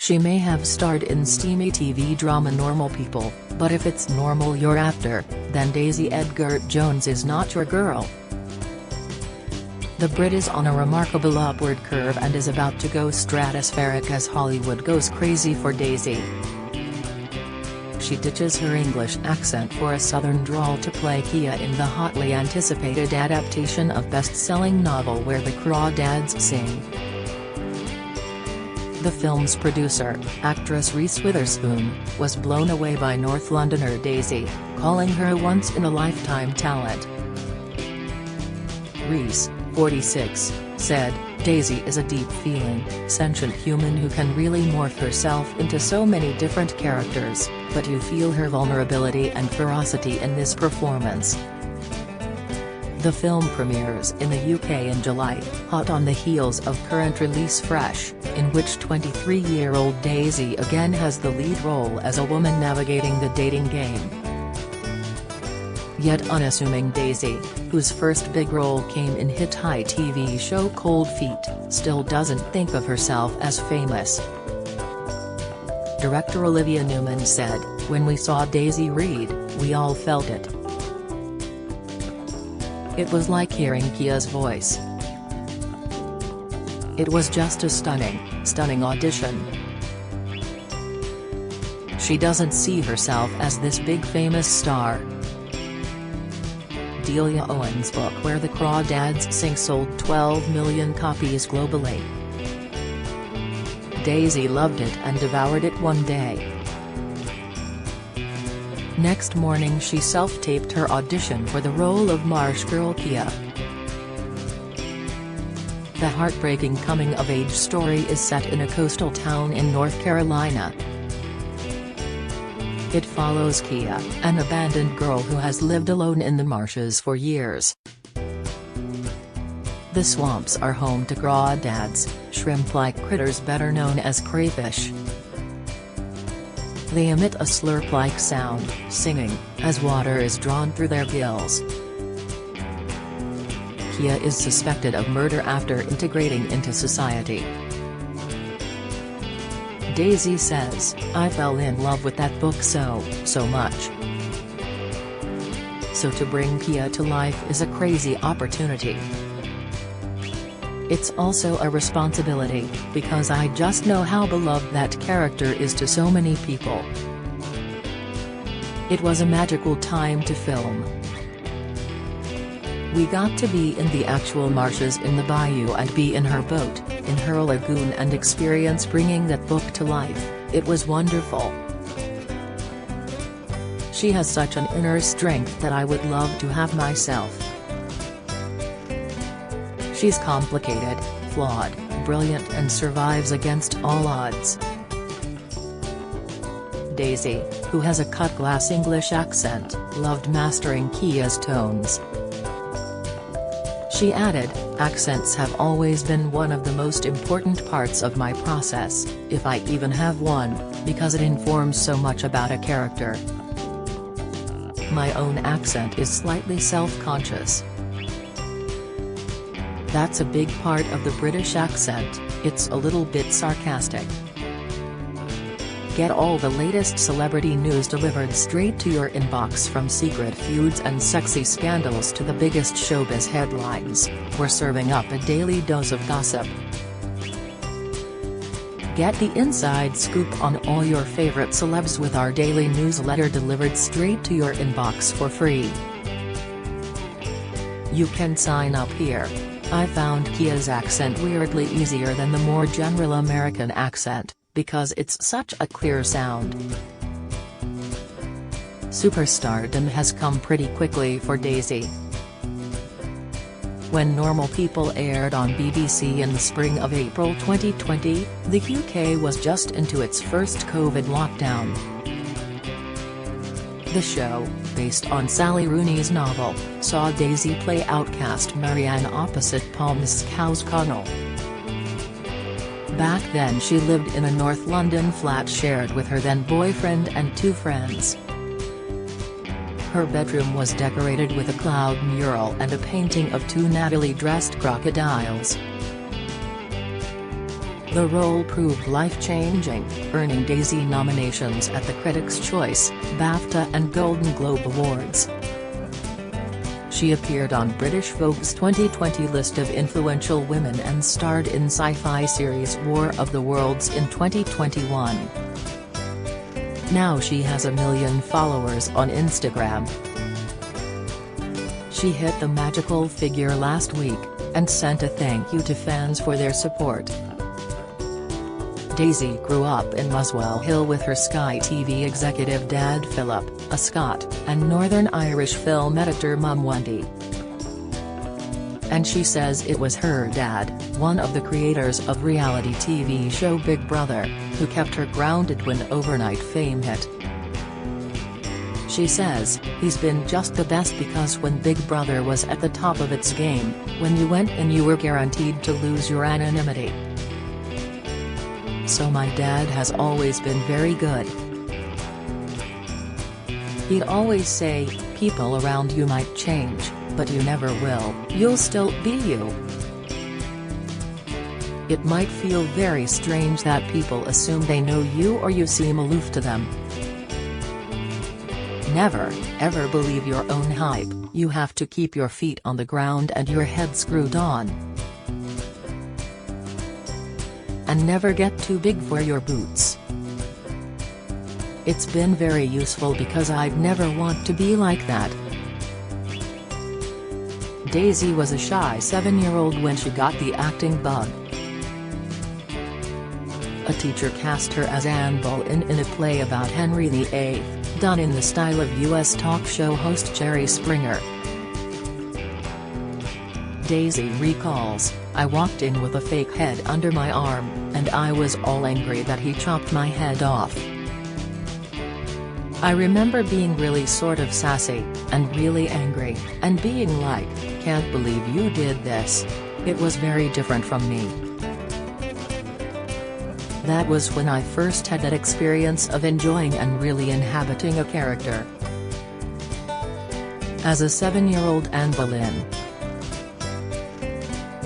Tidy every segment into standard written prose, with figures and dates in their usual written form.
She may have starred in steamy TV drama Normal People, but if it's normal you're after, then Daisy Edgar-Jones is not your girl. The Brit is on a remarkable upward curve and is about to go stratospheric as Hollywood goes crazy for Daisy. She ditches her English accent for a southern drawl to play Kia in the hotly anticipated adaptation of best-selling novel Where the Crawdads Sing. The film's producer, actress Reese Witherspoon, was blown away by North Londoner Daisy, calling her a once-in-a-lifetime talent. Reese, 46, said, "Daisy is a deep-feeling, sentient human who can really morph herself into so many different characters, but you feel her vulnerability and ferocity in this performance." The film premieres in the UK in July, hot on the heels of current release Fresh, in which 23-year-old Daisy again has the lead role as a woman navigating the dating game. Yet unassuming Daisy, whose first big role came in hit high TV show Cold Feet, still doesn't think of herself as famous. Director Olivia Newman said, "When we saw Daisy read, we all felt it. It was like hearing Kia's voice. It was just a stunning audition. She doesn't see herself as this big famous star." Delia Owens' book Where the Crawdads Sing sold 12 million copies globally. Daisy loved it and devoured it one day. Next morning she self-taped her audition for the role of Marsh Girl Kia. The heartbreaking coming-of-age story is set in a coastal town in North Carolina. It follows Kia, an abandoned girl who has lived alone in the marshes for years. The swamps are home to crawdads, shrimp-like critters better known as crayfish. They emit a slurp-like sound, singing, as water is drawn through their gills. Kia is suspected of murder after integrating into society. Daisy says, "I fell in love with that book so much. So to bring Kia to life is a crazy opportunity. It's also a responsibility, because I just know how beloved that character is to so many people. It was a magical time to film. We got to be in the actual marshes in the bayou and be in her boat, in her lagoon and experience bringing that book to life. It was wonderful. She has such an inner strength that I would love to have myself. She's complicated, flawed, brilliant and survives against all odds." Daisy, who has a cut-glass English accent, loved mastering Kia's tones. She added, "Accents have always been one of the most important parts of my process, if I even have one, because it informs so much about a character. My own accent is slightly self-conscious. That's a big part of the British accent, it's a little bit sarcastic." Get all the latest celebrity news delivered straight to your inbox, from secret feuds and sexy scandals to the biggest showbiz headlines. We're serving up a daily dose of gossip. Get the inside scoop on all your favorite celebs with our daily newsletter delivered straight to your inbox for free. You can sign up here. I found Kia's accent weirdly easier than the more general American accent, because it's such a clear sound. Superstardom has come pretty quickly for Daisy. When Normal People aired on BBC in the spring of April 2020, the UK was just into its first COVID lockdown. The show, based on Sally Rooney's novel, saw Daisy play outcast Marianne opposite Paul Mescal-Connell. Back then she lived in a North London flat shared with her then-boyfriend and two friends. Her bedroom was decorated with a cloud mural and a painting of two Natalie-dressed crocodiles. The role proved life-changing, earning Daisy nominations at the Critics' Choice, BAFTA and Golden Globe Awards. She appeared on British Vogue's 2020 list of influential women and starred in sci-fi series War of the Worlds in 2021. Now she has 1 million followers on Instagram. She hit the magical figure last week, and sent a thank you to fans for their support. Daisy grew up in Muswell Hill with her Sky TV executive dad Philip, a Scot, and Northern Irish film editor mum Wendy. And she says it was her dad, one of the creators of reality TV show Big Brother, who kept her grounded when overnight fame hit. She says, "He's been just the best because when Big Brother was at the top of its game, when you went in you were guaranteed to lose your anonymity. So my dad has always been very good. He'd always say, people around you might change, but you never will, you'll still be you. It might feel very strange that people assume they know you or you seem aloof to them. Never, ever believe your own hype, you have to keep your feet on the ground and your head screwed on. And never get too big for your boots. It's been very useful because I'd never want to be like that." Daisy was a shy 7-year-old when she got the acting bug. A teacher cast her as Anne Boleyn in a play about Henry VIII, done in the style of U.S. talk show host Jerry Springer. Daisy recalls, "I walked in with a fake head under my arm, and I was all angry that he chopped my head off. I remember being really sort of sassy, and really angry, and being like, can't believe you did this. It was very different from me. That was when I first had that experience of enjoying and really inhabiting a character." As a 7-year-old Anne Boleyn,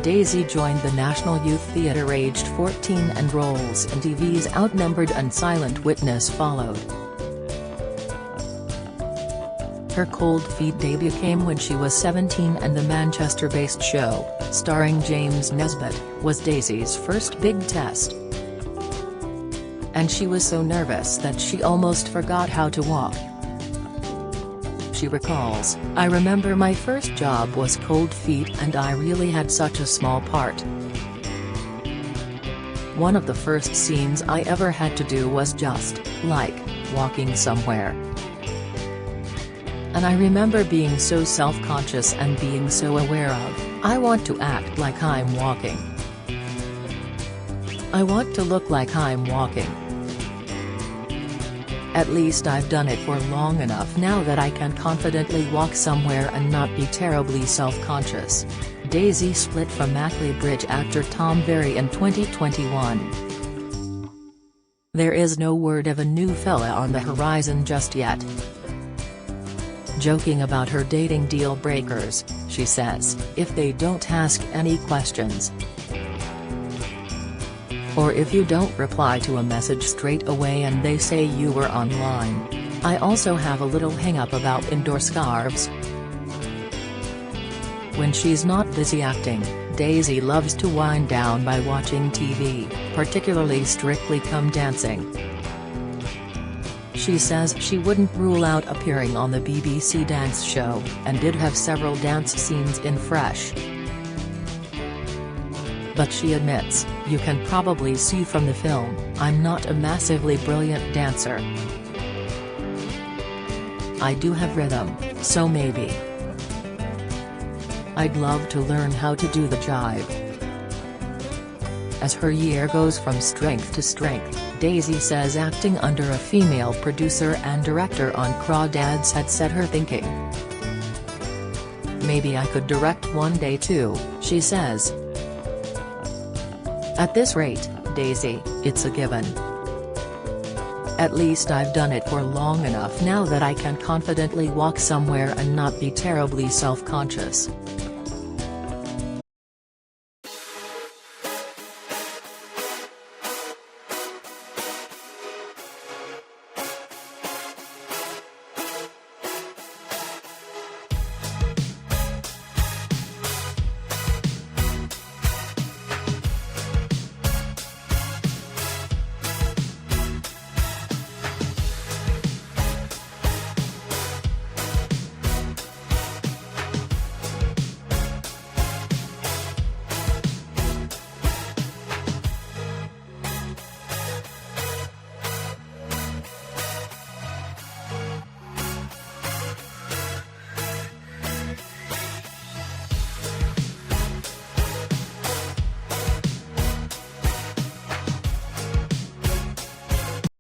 Daisy joined the National Youth Theatre aged 14 and roles in TV's Outnumbered and Silent Witness followed. Her Cold Feet debut came when she was 17 and the Manchester-based show, starring James Nesbitt, was Daisy's first big test. And she was so nervous that she almost forgot how to walk. She recalls, "I remember my first job was Cold Feet and I really had such a small part. One of the first scenes I ever had to do was just, like, walking somewhere. And I remember being so self-conscious and being so aware of, I want to act like I'm walking. I want to look like I'm walking. At least I've done it for long enough now that I can confidently walk somewhere and not be terribly self-conscious." Daisy split from Mackley Bridge actor Tom Berry in 2021. There is no word of a new fella on the horizon just yet. Joking about her dating deal breakers, she says, "If they don't ask any questions, or if you don't reply to a message straight away and they say you were online. I also have a little hang-up about indoor scarves." When she's not busy acting, Daisy loves to wind down by watching TV, particularly Strictly Come Dancing. She says she wouldn't rule out appearing on the BBC dance show, and did have several dance scenes in Fresh. But she admits, "You can probably see from the film, I'm not a massively brilliant dancer. I do have rhythm, so maybe. I'd love to learn how to do the jive." As her year goes from strength to strength, Daisy says acting under a female producer and director on Crawdads had set her thinking. "Maybe I could direct one day too," she says. "At this rate, Daisy, it's a given. At least I've done it for long enough now that I can confidently walk somewhere and not be terribly self-conscious."